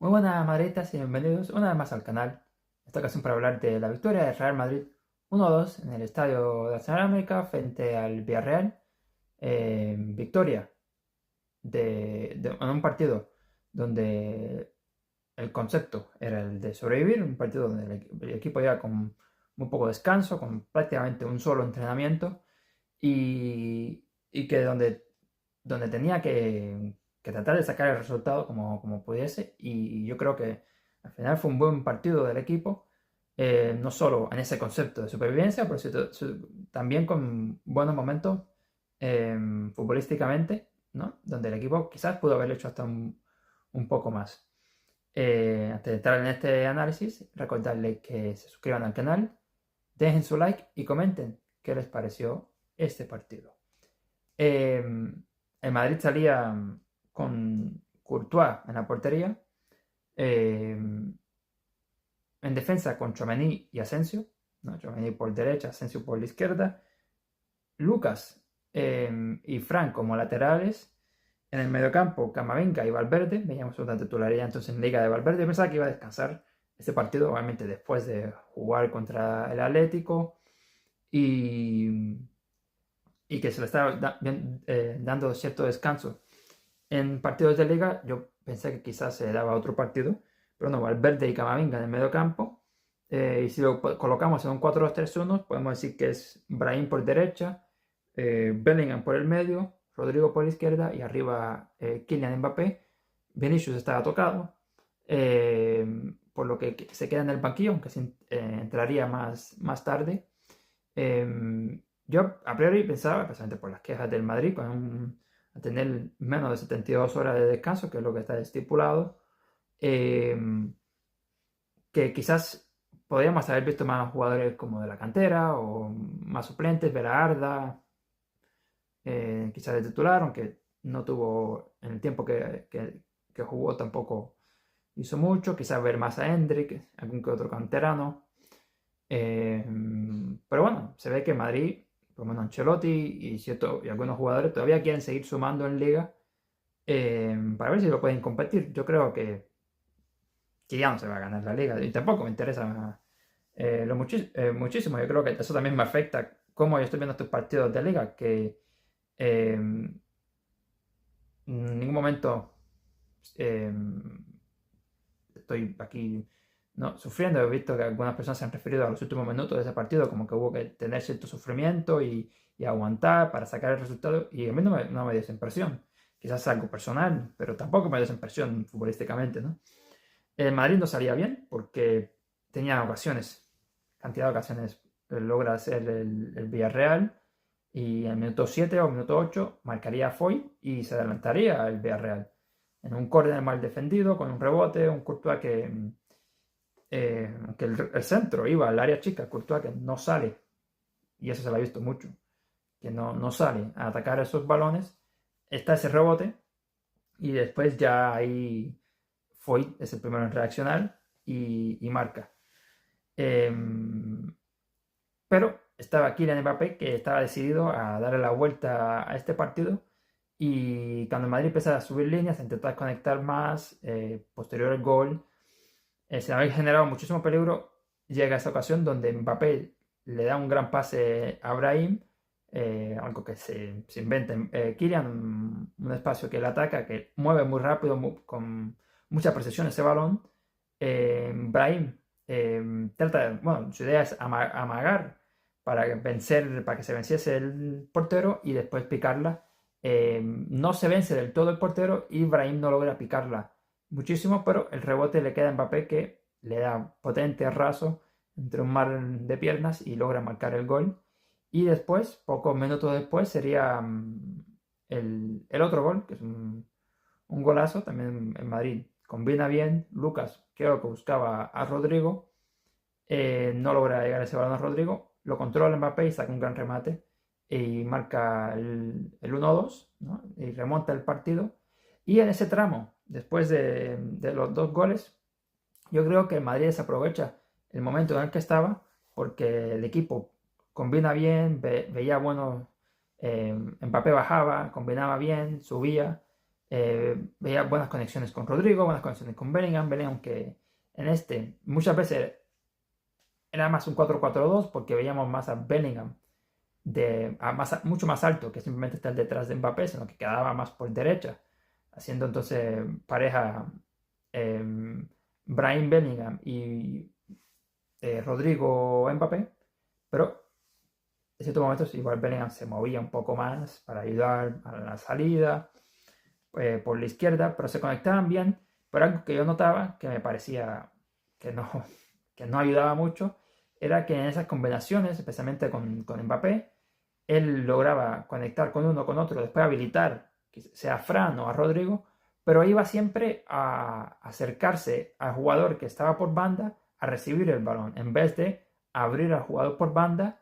Muy buenas madridistas y bienvenidos una vez más al canal. En esta ocasión para hablar de la victoria del Real Madrid 1-2 en el Estadio de la Nacional América frente al Villarreal. Victoria en un partido donde el concepto era el de sobrevivir, un partido donde el equipo iba con muy poco descanso, con prácticamente un solo entrenamiento y que donde tenía que tratar de sacar el resultado como pudiese. Y yo creo que al final fue un buen partido del equipo, no solo en ese concepto de supervivencia, pero también con buenos momentos futbolísticamente, ¿no? Donde el equipo quizás pudo haber hecho hasta un poco más. Antes de entrar en este análisis, recordarles que se suscriban al canal, dejen su like y comenten qué les pareció este partido. Eh, el Madrid salía con Courtois en la portería, eh, en defensa con Tchouaméni y Asensio, ¿no? Tchouaméni por derecha, Asensio por la izquierda, Lucas y Fran como laterales, en el mediocampo Camavinga y Valverde. Veíamos una titularidad entonces en Liga de Valverde. Yo pensaba que iba a descansar este partido, obviamente después de jugar contra el Atlético y, y que se le estaba dando cierto descanso en partidos de liga. Yo pensé que quizás se daba otro partido, pero no, Valverde y Camavinga en el medio campo. Y si lo colocamos en un 4-2-3-1, podemos decir que es Brahim por derecha, Bellingham por el medio, Rodrigo por la izquierda y arriba Kylian Mbappé. Vinicius estaba tocado, eh, por lo que se queda en el banquillo, aunque entraría más tarde. Yo a priori pensaba, precisamente por las quejas del Madrid, a tener menos de 72 horas de descanso, que es lo que está estipulado, eh, que quizás podríamos haber visto más jugadores como de la cantera o más suplentes, Arda, quizás de titular, aunque no tuvo en el tiempo que jugó tampoco hizo mucho, quizás ver más a Hendrik, algún que otro canterano. Eh, pero bueno, se ve que Madrid, por lo menos Ancelotti y algunos jugadores todavía quieren seguir sumando en liga, para ver si lo pueden competir. Yo creo que ya no se va a ganar la liga y tampoco me interesa muchísimo. Yo creo que eso también me afecta cómo yo estoy viendo estos partidos de liga, que en ningún momento eh, estoy aquí, ¿no?, sufriendo. He visto que algunas personas se han referido a los últimos minutos de ese partido como que hubo que tener cierto sufrimiento y aguantar para sacar el resultado, y a mí no me dio esa impresión. Quizás es algo personal, pero tampoco me dio esa impresión futbolísticamente, ¿no? El Madrid no salía bien porque tenía ocasiones, cantidad de ocasiones. Logra hacer el Villarreal y en el minuto 7 o minuto 8 marcaría Foy y se adelantaría el Villarreal. En un córner mal defendido, con un rebote, un Courtois que el centro iba al área chica, Courtois que no sale, y eso se lo ha visto mucho, que no sale a atacar esos balones. Está ese rebote y después ya ahí Foy es el primero en reaccionar y marca. Eh, pero estaba Kylian Mbappé, que estaba decidido a darle la vuelta a este partido, y cuando el Madrid empezó a subir líneas, a intentar conectar más, posterior al gol, se había generado muchísimo peligro. Llega esa ocasión donde Mbappé le da un gran pase a Brahim, algo que se inventa Kylian, un espacio que le ataca, que mueve muy rápido, con mucha precisión ese balón. Brahim trata bueno, su idea es amagar para que se venciese el portero y después picarla. No se vence del todo el portero y Brahim no logra picarla muchísimo, pero el rebote le queda a Mbappé, que le da potente raso entre un mar de piernas y logra marcar el gol. Y después, pocos minutos después, sería el otro gol, que es un golazo también en Madrid. Combina bien Lucas, creo que buscaba a Rodrigo, no logra llegar ese balón a Rodrigo, lo controla Mbappé y saca un gran remate y marca el 1-2, ¿no?, y remonta el partido. Y en ese tramo, después de los dos goles, yo creo que el Madrid desaprovecha el momento en el que estaba, porque el equipo combina bien, veía bueno, Mbappé bajaba, combinaba bien, subía, Veía buenas conexiones con Rodrigo, buenas conexiones con Bellingham que en muchas veces era más un 4-4-2 porque veíamos más a Bellingham mucho más alto que simplemente estar detrás de Mbappé, sino que quedaba más por derecha, haciendo entonces pareja eh, Brahim Bellingham y Rodrigo Mbappé, pero en ciertos momentos igual Bellingham se movía un poco más para ayudar a la salida por la izquierda, pero se conectaban bien. Pero algo que yo notaba que me parecía que no, que no ayudaba mucho era que en esas combinaciones, especialmente con Mbappé, él lograba conectar con uno, con otro, después habilitar, sea a Fran o a Rodrigo, pero iba siempre a acercarse al jugador que estaba por banda a recibir el balón, en vez de abrir al jugador por banda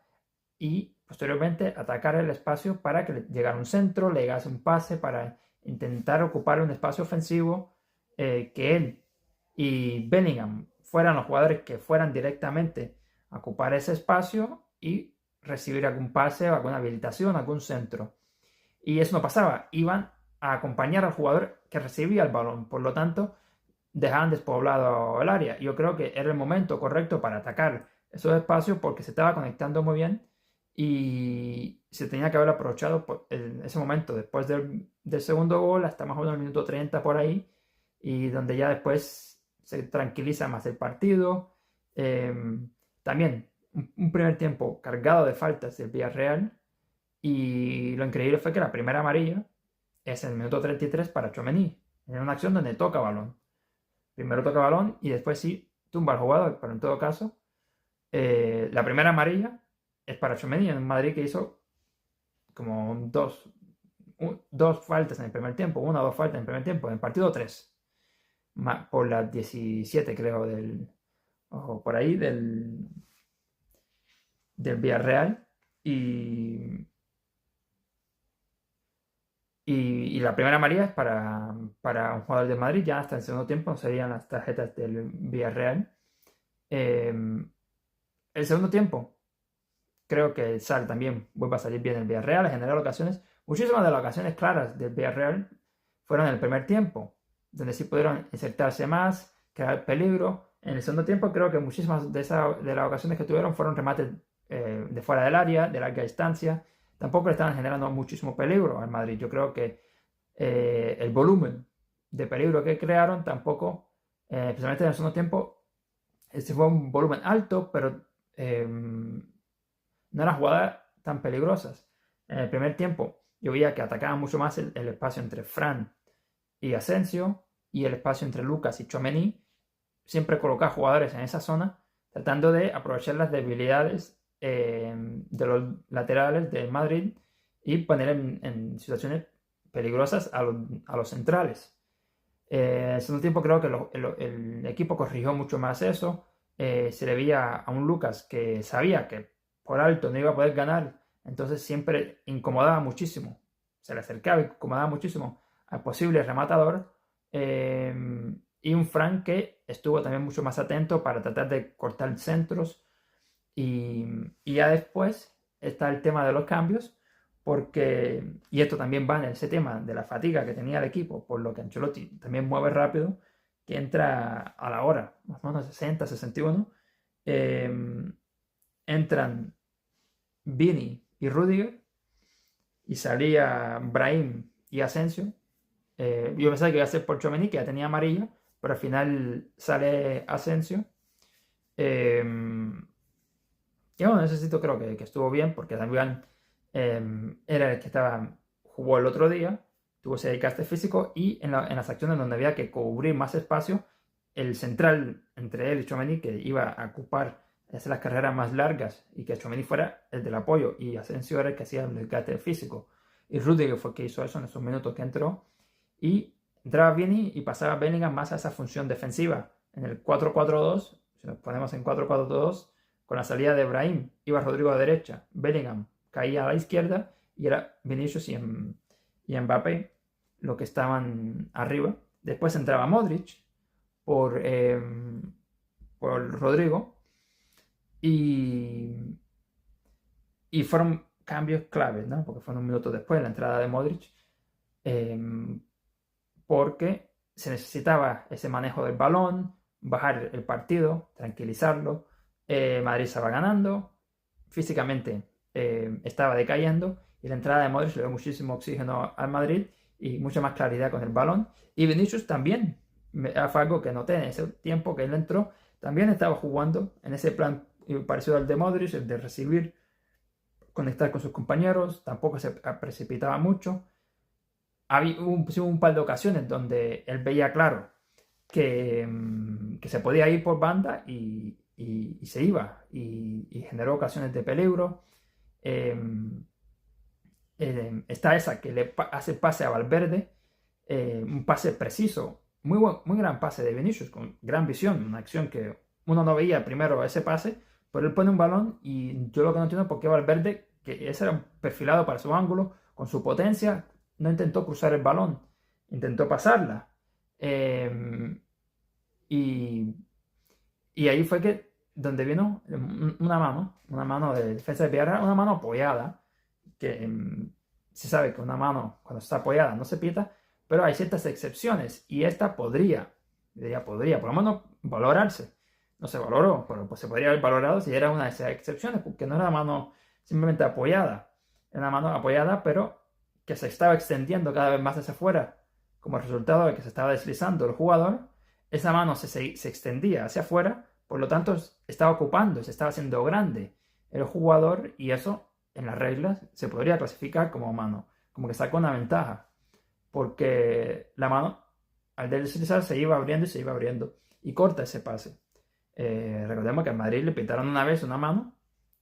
y posteriormente atacar el espacio para que le llegara un centro, le llegase un pase para intentar ocupar un espacio ofensivo, que él y Bellingham fueran los jugadores que fueran directamente a ocupar ese espacio y recibir algún pase o alguna habilitación, algún centro. Y eso no pasaba, iban a acompañar al jugador que recibía el balón, por lo tanto dejaban despoblado el área. Yo creo que era el momento correcto para atacar esos espacios porque se estaba conectando muy bien y se tenía que haber aprovechado en ese momento después del segundo gol hasta más o menos el minuto 30 por ahí, y donde ya después se tranquiliza más el partido. Eh, También un primer tiempo cargado de faltas del Villarreal, y lo increíble fue que la primera amarilla es en el minuto 33 para Tchouaméni, en una acción donde toca balón. Primero toca balón y después sí tumba al jugador, pero en todo caso, la primera amarilla es para Tchouaméni en un Madrid que hizo como dos faltas en el primer tiempo, una o dos faltas en el primer tiempo, en el partido tres, por las 17 creo o por ahí del Villarreal, y, y la primera amarilla es para un jugador de Madrid, ya hasta el segundo tiempo serían las tarjetas del Villarreal. Eh, el segundo tiempo creo que el SAR también vuelve a salir bien el Villarreal, a generar ocasiones. Muchísimas de las ocasiones claras del Villarreal fueron en el primer tiempo, donde sí pudieron insertarse más, crear peligro. En el segundo tiempo creo que muchísimas de las ocasiones que tuvieron fueron remates de fuera del área, de larga distancia. Tampoco le estaban generando muchísimo peligro al Madrid. Yo creo que el volumen de peligro que crearon tampoco, especialmente en el segundo tiempo, este fue un volumen alto, pero no eran jugadas tan peligrosas. En el primer tiempo yo veía que atacaban mucho más el espacio entre Fran y Asensio y el espacio entre Lucas y Tchouaméni. Siempre colocaba jugadores en esa zona tratando de aprovechar las debilidades de los laterales de Madrid y poner en situaciones peligrosas a los centrales. En el segundo tiempo creo que el equipo corrigió mucho más eso. Se le veía a un Lucas que sabía que por alto no iba a poder ganar, entonces siempre incomodaba muchísimo, se le acercaba y incomodaba muchísimo al posible rematador. eh, y un Frank que estuvo también mucho más atento para tratar de cortar centros, y, y ya después está el tema de los cambios, porque, y esto también va en ese tema de la fatiga que tenía el equipo, por lo que Ancelotti también mueve rápido, que entra a la hora, más o menos 60, 61, entran Vini y Rudiger, y salía Brahim y Asensio. Yo pensaba que iba a ser por Tchouaméni, que ya tenía amarilla, pero al final sale Asensio. Eh, y bueno, en ese sitio creo que estuvo bien, porque también era el que jugó el otro día, tuvo ese desgaste físico, y en las acciones donde había que cubrir más espacio, el central entre él y Tchouaméni, que iba a ocupar, hacer las carreras más largas, y que Tchouaméni fuera el del apoyo, y Asensio era el que hacía el desgaste físico. Y Rudiger fue el que hizo eso en esos minutos que entró, y entraba Vini y pasaba Bellingham más a esa función defensiva. En el 4-4-2, si nos ponemos en 4-4-2, con la salida de Brahim, iba Rodrigo a la derecha, Bellingham caía a la izquierda, y era Vinicius y Mbappé lo que estaban arriba. Después entraba Modric por Rodrigo, y, y fueron cambios claves, ¿no? Porque fueron un minuto después de la entrada de Modric. Eh, porque se necesitaba ese manejo del balón, bajar el partido, tranquilizarlo. Madrid estaba ganando, físicamente estaba decayendo, y la entrada de Modric le dio muchísimo oxígeno al Madrid y mucha más claridad con el balón. Y Vinicius también, fue algo que noté en ese tiempo que él entró, también estaba jugando en ese plan parecido al de Modric, el de recibir, conectar con sus compañeros, tampoco se precipitaba mucho. Hubo un par de ocasiones donde él veía claro que se podía ir por banda y se iba, y generó ocasiones de peligro. Está esa que hace pase a Valverde, un pase preciso, muy gran pase de Vinicius, con gran visión, una acción que uno no veía primero ese pase, pero él pone un balón, y yo lo que no entiendo es por qué Valverde, que ese era perfilado para su ángulo, con su potencia, no intentó cruzar el balón, intentó pasarla. Y, y ahí fue que donde vino una mano de defensa de Villarreal, una mano apoyada, que se sabe que una mano cuando está apoyada no se pita, pero hay ciertas excepciones, y esta podría, por lo menos valorarse. No se valoró, pero pues se podría haber valorado si era una de esas excepciones, porque no era una mano simplemente apoyada, era una mano apoyada, pero que se estaba extendiendo cada vez más hacia afuera, como resultado de que se estaba deslizando el jugador. Esa mano se extendía hacia afuera, por lo tanto estaba ocupando, se estaba haciendo grande el jugador, y eso en las reglas se podría clasificar como mano, como que sacó una ventaja, porque la mano al deslizar se iba abriendo y se iba abriendo, y corta ese pase. Recordemos que en Madrid le pitaron una vez una mano,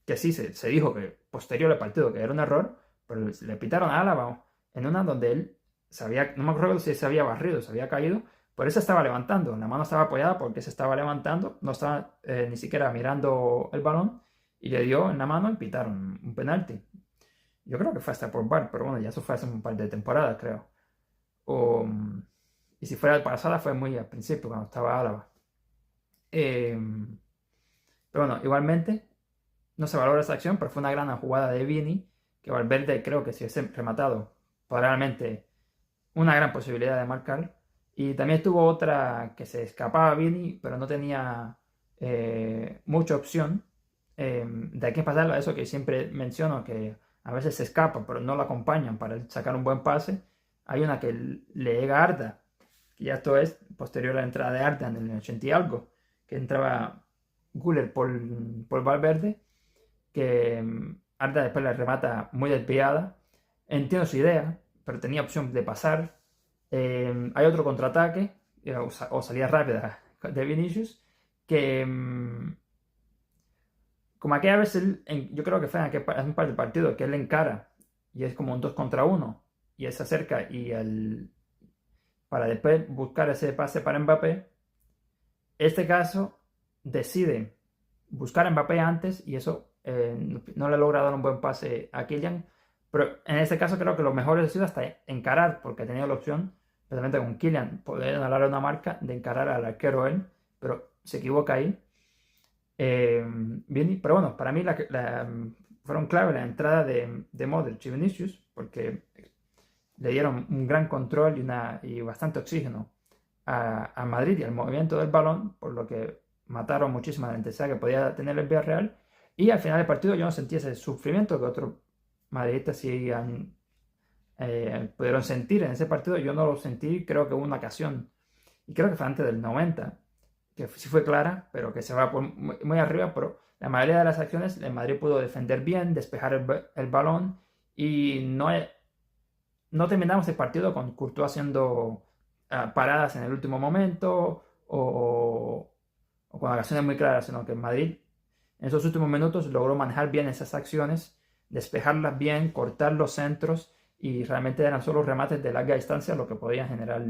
que sí se dijo que posterior al partido que era un error, pero le pitaron a Álava en una donde él no me acuerdo si se había barrido, se había caído, por eso estaba levantando, la mano estaba apoyada porque se estaba levantando, no estaba ni siquiera mirando el balón, y le dio en la mano y pitaron un penalti. Yo creo que fue hasta por VAR, pero bueno, ya eso fue hace un par de temporadas, creo. O, y si fuera pasada, fue muy al principio, cuando estaba Álava. Eh, pero bueno, igualmente, no se valora esa acción, pero fue una gran jugada de Vini, que Valverde, creo que si hubiese rematado, probablemente una gran posibilidad de marcar. Y también tuvo otra que se escapaba Vini, pero no tenía mucha opción de aquí pasarlo a eso que siempre menciono, que a veces se escapa, pero no lo acompañan para sacar un buen pase. Hay una que le llega a Arda, que ya esto es posterior a la entrada de Arda en el 80 y algo, que entraba Güler por Valverde, que Arda después la remata muy desviada. Entiendo su idea, pero tenía opción de pasar. Hay otro contraataque o salida rápida de Vinicius, que como aquella vez yo creo que fue en un par de partidos que él encara y es como un 2 contra 1, y él se acerca para después buscar ese pase para Mbappé. Este caso decide buscar a Mbappé antes, y eso no le logra dar un buen pase a Kylian, pero en este caso creo que lo mejor ha sido hasta encarar, porque ha tenido la opción, especialmente con Kylian, poder darle una marca de encarar al arquero él, pero se equivoca ahí. Pero bueno, para mí fueron clave la entrada de Modric y Vinicius, porque le dieron un gran control y bastante oxígeno a Madrid y al movimiento del balón, por lo que mataron muchísima la intensidad que podía tener el Villarreal. Y al final del partido yo no sentí ese sufrimiento que otros madridistas sí pudieron sentir en ese partido. Yo no lo sentí, creo que hubo una ocasión, y creo que fue antes del 90, que sí fue clara, pero que se va muy arriba, pero la mayoría de las acciones el Madrid pudo defender bien, despejar el balón, y no terminamos el partido con Courtois haciendo paradas en el último momento o con acciones muy claras, sino que el Madrid en esos últimos minutos logró manejar bien esas acciones, despejarlas bien, cortar los centros, y realmente eran solo remates de larga distancia lo que podían generar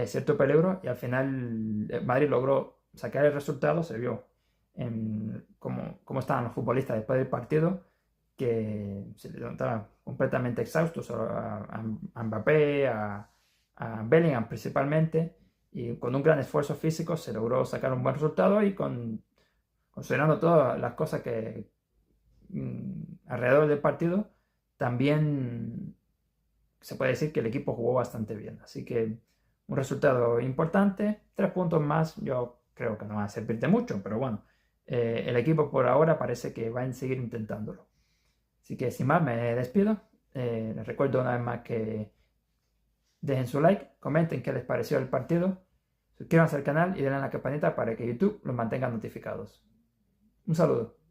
cierto peligro, y al final Madrid logró sacar el resultado. Se vio en cómo estaban los futbolistas después del partido, que se levantaban completamente exhaustos, a Mbappé, a Bellingham principalmente, y con un gran esfuerzo físico se logró sacar un buen resultado, y considerando todas las cosas que alrededor del partido, también se puede decir que el equipo jugó bastante bien. Así que un resultado importante. 3 puntos más yo creo que no va a servir de mucho, pero bueno, el equipo por ahora parece que va a seguir intentándolo. Así que sin más me despido. Les recuerdo una vez más que dejen su like, comenten qué les pareció el partido, suscríbanse al canal y denle a la campanita para que YouTube los mantenga notificados. Un saludo.